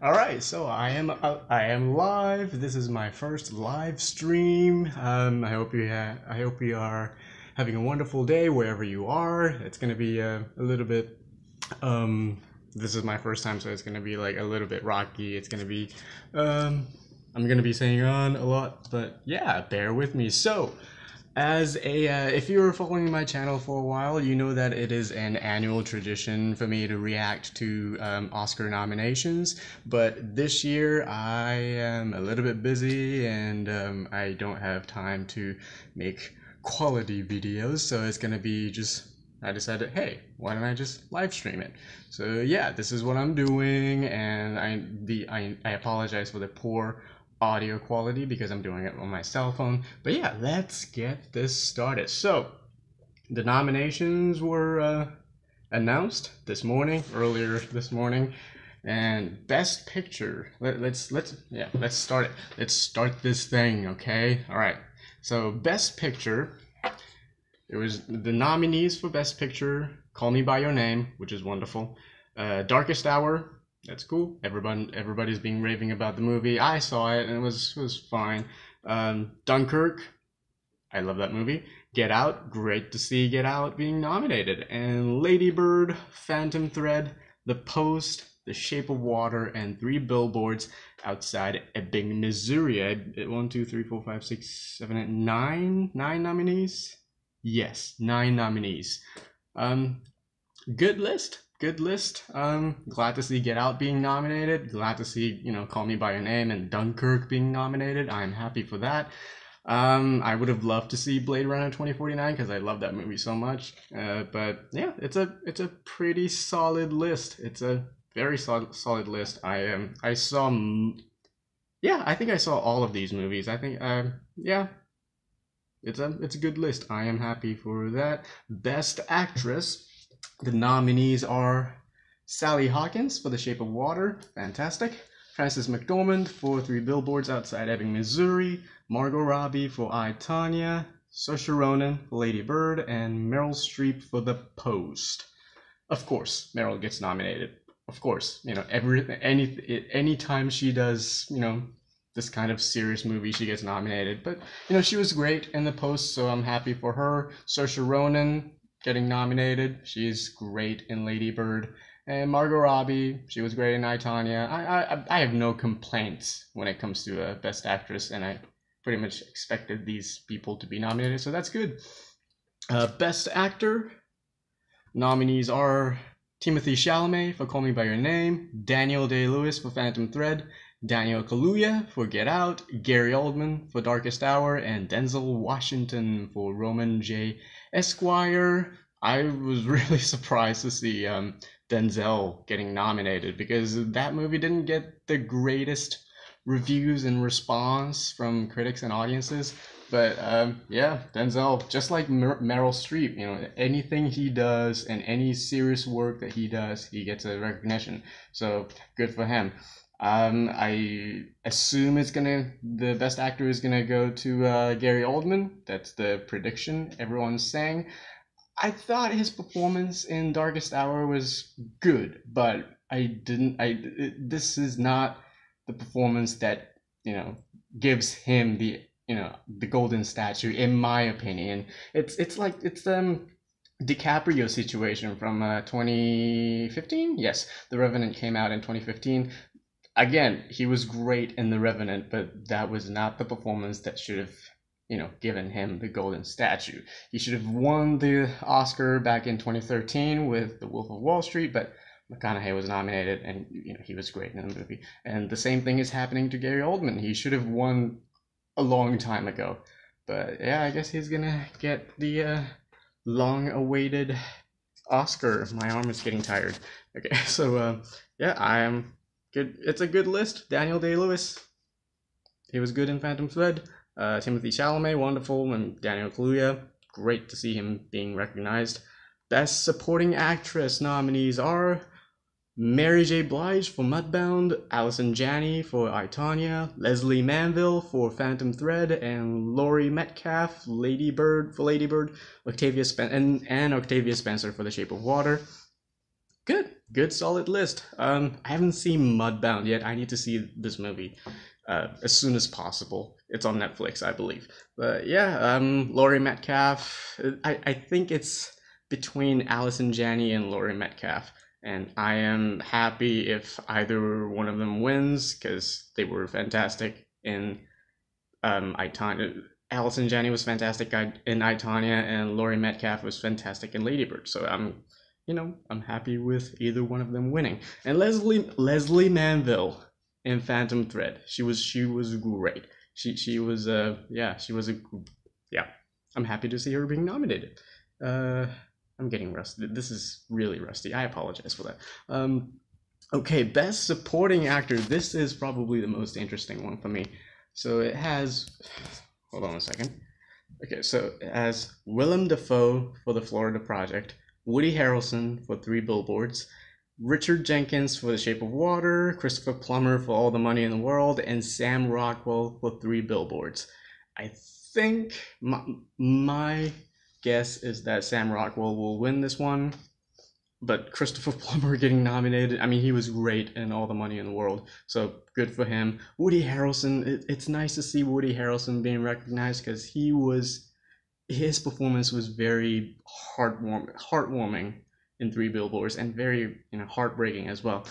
All right, so I am live. This is my first live stream. I hope you are having a wonderful day wherever you are. It's gonna be a little bit. This is my first time, so it's gonna be like a little bit rocky. It's gonna be. I'm gonna be saying on a lot, but yeah, bear with me. So. If you were following my channel for a while, you know that it is an annual tradition for me to react to Oscar nominations. But this year I am a little bit busy and I don't have time to make quality videos. So it's gonna be I decided, hey, why don't I just live stream it? So yeah, this is what I'm doing, and I apologize for the poor audio quality because I'm doing it on my cell phone. But yeah, let's get this started. So the nominations were announced earlier this morning, and Best Picture. Let's start it. Let's start this thing, okay? All right. So Best Picture. It was the nominees for Best Picture: Call Me by Your Name, which is wonderful. Darkest Hour. That's cool. Everybody's being raving about the movie. I saw it and it was fine. Dunkirk, I love that movie. Get Out, great to see Get Out being nominated. And Lady Bird, Phantom Thread, The Post, The Shape of Water, and Three Billboards Outside Ebbing, Missouri. 1, 2, 3, 4, 5, 6, 7, 8, 9 nominees. Yes, 9 nominees. Good list. Good list. Glad to see Get Out being nominated. Glad to see, Call Me by Your Name and Dunkirk being nominated. I'm happy for that. I would have loved to see Blade Runner 2049 because I love that movie so much. But yeah, it's a pretty solid list. It's a very solid list. I saw, yeah, I think I saw all of these movies. I think, yeah. It's a good list. I am happy for that. Best Actress. The nominees are Sally Hawkins for The Shape of Water, fantastic. Frances McDormand for Three Billboards Outside Ebbing, Missouri. Margot Robbie for I, Tonya. Saoirse Ronan for Lady Bird, and Meryl Streep for The Post. Of course, Meryl gets nominated. Of course, any time she does, this kind of serious movie, she gets nominated. But she was great in The Post, so I'm happy for her. Saoirse Ronan getting nominated. She's great in Lady Bird. And Margot Robbie, she was great in I, Tonya. I have no complaints when it comes to Best Actress, and I pretty much expected these people to be nominated, so that's good. Best Actor. Nominees are Timothée Chalamet for Call Me by Your Name, Daniel Day-Lewis for Phantom Thread, Daniel Kaluuya for Get Out, Gary Oldman for Darkest Hour, and Denzel Washington for Roman J. Esquire. I was really surprised to see Denzel getting nominated because that movie didn't get the greatest reviews and response from critics and audiences. But yeah, Denzel, just like Meryl Streep, anything he does and any serious work that he does, he gets a recognition. So good for him. I assume the best actor is gonna go to Gary Oldman. That's the prediction everyone's saying. I thought his performance in Darkest Hour was good, but this is not the performance that, gives him the golden statue, in my opinion. It's DiCaprio situation from 2015. Yes, The Revenant came out in 2015. Again, he was great in The Revenant, but that was not the performance that should have, given him the golden statue. He should have won the Oscar back in 2013 with The Wolf of Wall Street, but McConaughey was nominated, and he was great in the movie. And the same thing is happening to Gary Oldman. He should have won a long time ago. But yeah, I guess he's gonna get the long-awaited Oscar. My arm is getting tired. Okay, so yeah, I am good. It's a good list. Daniel Day-Lewis, he was good in Phantom Thread. Timothée Chalamet, wonderful, and Daniel Kaluuya, great to see him being recognized. Best Supporting Actress nominees are Mary J. Blige for Mudbound, Allison Janney for I, Tonya, Leslie Manville for Phantom Thread, and Laurie Metcalf Lady Bird, Octavia Spencer for The Shape of Water. good solid list. I haven't seen Mudbound yet. I need to see this movie as soon as possible. It's on Netflix, I believe. But yeah, Laurie Metcalf. I think it's between Allison Janney and Laurie Metcalf, and I am happy if either one of them wins because they were fantastic in I Allison Janney was fantastic in I, Tonya, and Laurie Metcalf was fantastic in Lady Bird. So I'm happy with either one of them winning. And Leslie Manville in Phantom Thread, she was great. She was yeah, she was a yeah. I'm happy to see her being nominated. I'm getting rusty. This is really rusty. I apologize for that. Okay, best supporting actor. This is probably the most interesting one for me. So it has, hold on a second. Okay, so it has Willem Dafoe for The Florida Project, Woody Harrelson for Three Billboards, Richard Jenkins for The Shape of Water, Christopher Plummer for All the Money in the World, and Sam Rockwell for Three Billboards. I think my guess is that Sam Rockwell will win this one. But Christopher Plummer getting nominated, I mean, he was great in All the Money in the World, so good for him. Woody Harrelson, it's nice to see Woody Harrelson being recognized because his performance was very heartwarming in Three Billboards and very heartbreaking as well.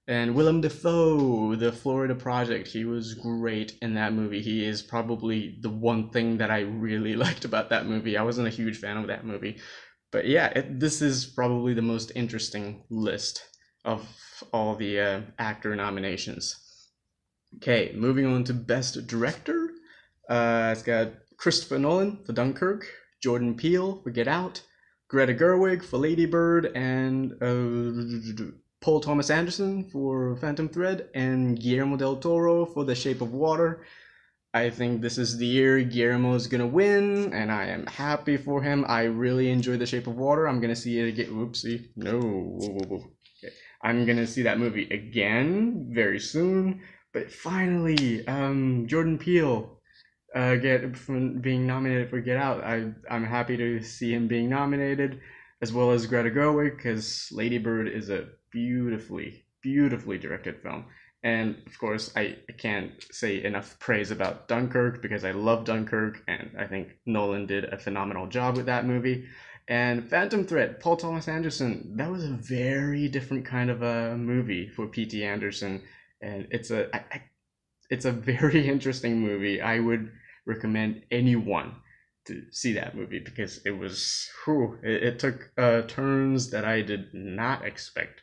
And Willem Dafoe, The Florida Project, he was great in that movie. He is probably the one thing that I really liked about that movie. I wasn't a huge fan of that movie. But yeah, this is probably the most interesting list of all the actor nominations. Okay, moving on to Best Director. It's got Christopher Nolan for Dunkirk, Jordan Peele for Get Out, Greta Gerwig for Lady Bird, and Paul Thomas Anderson for Phantom Thread, and Guillermo del Toro for The Shape of Water. I think this is the year Guillermo's gonna win, and I am happy for him. I really enjoy The Shape of Water. I'm gonna see it again. Oopsie. No. Okay. I'm gonna see that movie again very soon. But finally, Jordan Peele being nominated for Get Out. I'm happy to see him being nominated, as well as Greta Gerwig, because Lady Bird is a beautifully directed film. And of course, I can't say enough praise about Dunkirk because I love Dunkirk, and I think Nolan did a phenomenal job with that movie. And Phantom Thread, Paul Thomas Anderson, that was a very different kind of a movie for P.T. Anderson, and it's a very interesting movie. I would recommend anyone to see that movie because it was it took turns that I did not expect.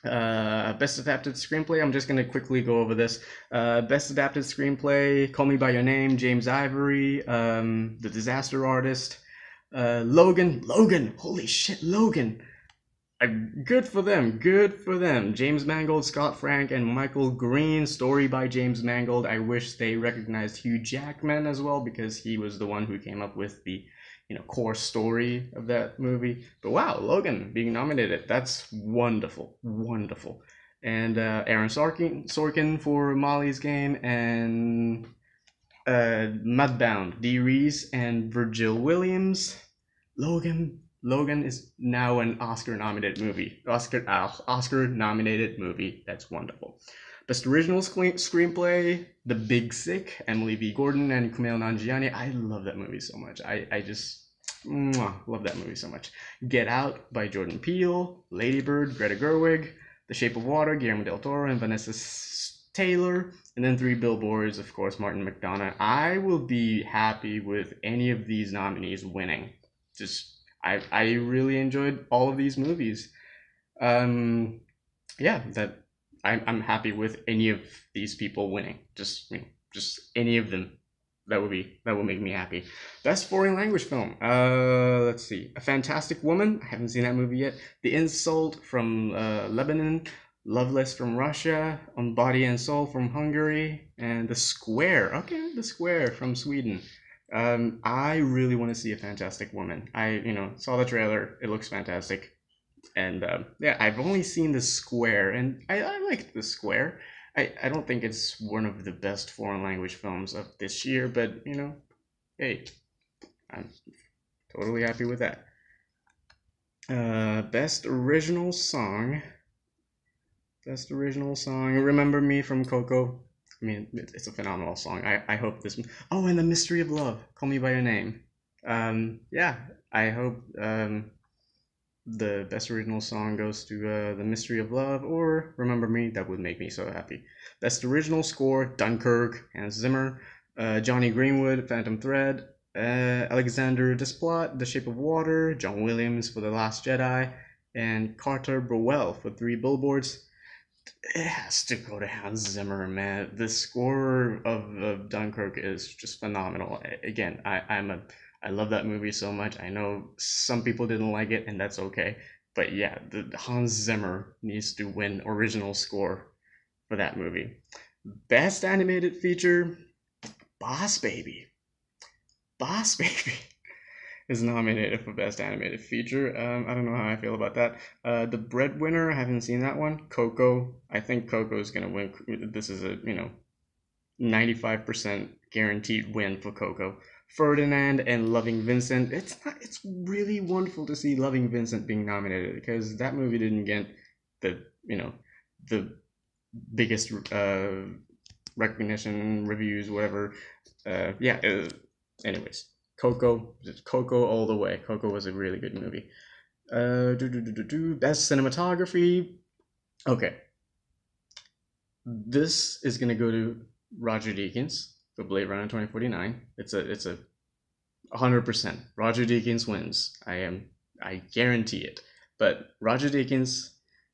Best adapted screenplay, I'm just gonna quickly go over this. Best adapted screenplay, Call Me by Your Name, James Ivory, The Disaster Artist, Logan, holy shit, Logan. Good for them. James Mangold, Scott Frank, and Michael Green. Story by James Mangold. I wish they recognized Hugh Jackman as well because he was the one who came up with the core story of that movie. But wow, Logan being nominated, that's wonderful. And Aaron Sorkin for Molly's Game, and Mudbound, Dee Reese and Virgil Williams. Logan is now an Oscar-nominated movie. Oscar-nominated movie. That's wonderful. Best Original Screenplay, The Big Sick, Emily V. Gordon and Kumail Nanjiani. I love that movie so much. I just love that movie so much. Get Out by Jordan Peele, Lady Bird, Greta Gerwig, The Shape of Water, Guillermo del Toro and Vanessa Taylor, and then Three Billboards, of course, Martin McDonagh. I will be happy with any of these nominees winning. I really enjoyed all of these movies. Yeah, that I'm happy with any of these people winning. Just any of them. That will make me happy. Best foreign language film. Let's see. A Fantastic Woman. I haven't seen that movie yet. The Insult from Lebanon. Loveless from Russia. On Body and Soul from Hungary. And The Square. Okay, The Square from Sweden. I really want to see A Fantastic Woman. I saw the trailer. It looks fantastic. And yeah, I've only seen The Square, and I liked The Square. I don't think it's one of the best foreign language films of this year, but hey, I'm totally happy with that. Best original song. Best original song. Remember Me from Coco. I mean, it's a phenomenal song. I hope this. Oh, and The Mystery of Love. Call Me by Your Name. Yeah, I hope the best original song goes to The Mystery of Love or Remember Me. That would make me so happy. Best original score: Dunkirk, Hans Zimmer. Johnny Greenwood, Phantom Thread. Alexander Desplat, The Shape of Water. John Williams for The Last Jedi. And Carter Burwell for Three Billboards. It has to go to Hans Zimmer, man. The score of Dunkirk is just phenomenal. Again, I love that movie so much. I know some people didn't like it, and that's okay. But yeah, the Hans Zimmer needs to win original score for that movie. Best animated feature, Boss Baby. Boss Baby is nominated for Best Animated Feature. I don't know how I feel about that. The Breadwinner, I haven't seen that one. Coco, I think Coco is gonna win. This is a 95% guaranteed win for Coco. Ferdinand and Loving Vincent. It's really wonderful to see Loving Vincent being nominated because that movie didn't get the the biggest recognition, reviews, whatever. Anyways, Coco all the way. Coco was a really good movie. Best cinematography. Okay, this is gonna go to Roger Deakins for Blade Runner 2049. It's a 100%. Roger Deakins wins. I guarantee it. But Roger Deakins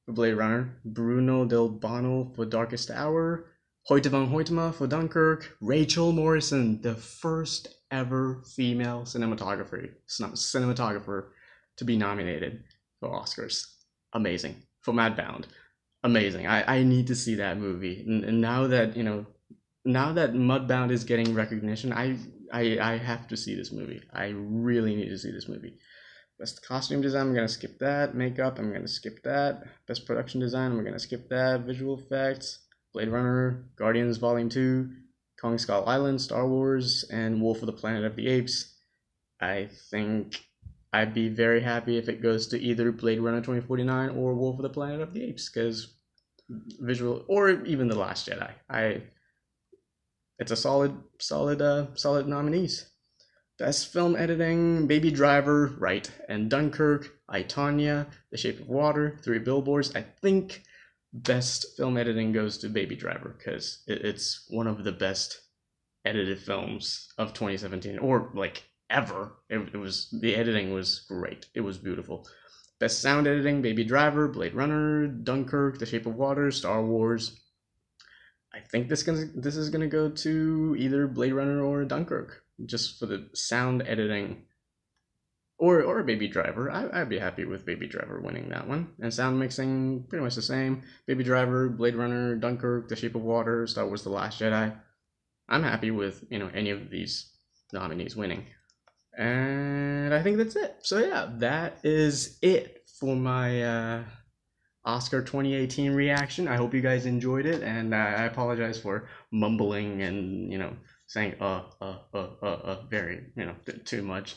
for Blade Runner, Bruno Del Bono for Darkest Hour, Hoyte van Hoytema for Dunkirk, Rachel Morrison, the first ever female cinematographer to be nominated for Oscars. Amazing. For Madbound. Amazing. I need to see that movie. And now that, now that Mudbound is getting recognition, I have to see this movie. I really need to see this movie. Best costume design, I'm gonna skip that. Makeup, I'm gonna skip that. Best production design, we're gonna skip that. Visual effects, Blade Runner, Guardians Volume 2, Kong Skull Island, Star Wars, and Wolf of the Planet of the Apes. I think I'd be very happy if it goes to either Blade Runner 2049 or Wolf of the Planet of the Apes, because visual, or even The Last Jedi. It's a solid nominees. Best film editing, Baby Driver, right, and Dunkirk, I, Tonya, The Shape of Water, Three Billboards. I think best film editing goes to Baby Driver because it's one of the best edited films of 2017 or like ever. It was, the editing was great. It was beautiful. Best sound editing, Baby Driver, Blade Runner, Dunkirk, The Shape of Water, Star Wars. I think this is gonna go to either Blade Runner or Dunkirk, just for the sound editing, or Baby Driver. I'd be happy with Baby Driver winning that one. And sound mixing, pretty much the same. Baby Driver, Blade Runner, Dunkirk, The Shape of Water, Star Wars: The Last Jedi. I'm happy with any of these nominees winning. And I think that's it. So yeah, that is it for my Oscar 2018 reaction. I hope you guys enjoyed it, and I apologize for mumbling and saying very too much.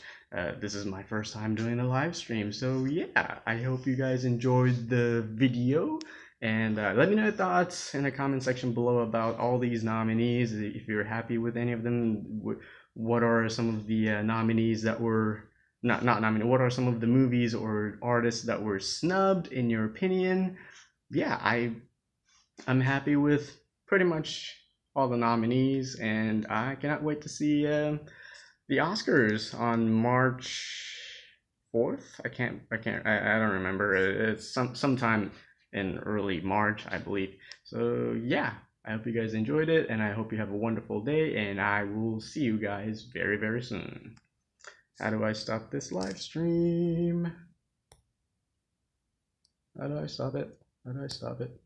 This is my first time doing a live stream, so yeah, I hope you guys enjoyed the video. And let me know your thoughts in the comment section below about all these nominees. If you're happy with any of them, what are some of the nominees that were not nominated? What are some of the movies or artists that were snubbed in your opinion? Yeah, I'm happy with pretty much all the nominees, and I cannot wait to see the Oscars on March 4th. I don't remember. It's sometime in early March, I believe. So yeah, I hope you guys enjoyed it, and I hope you have a wonderful day, and I will see you guys very, very soon. How do I stop this live stream? How do I stop it? How do I stop it?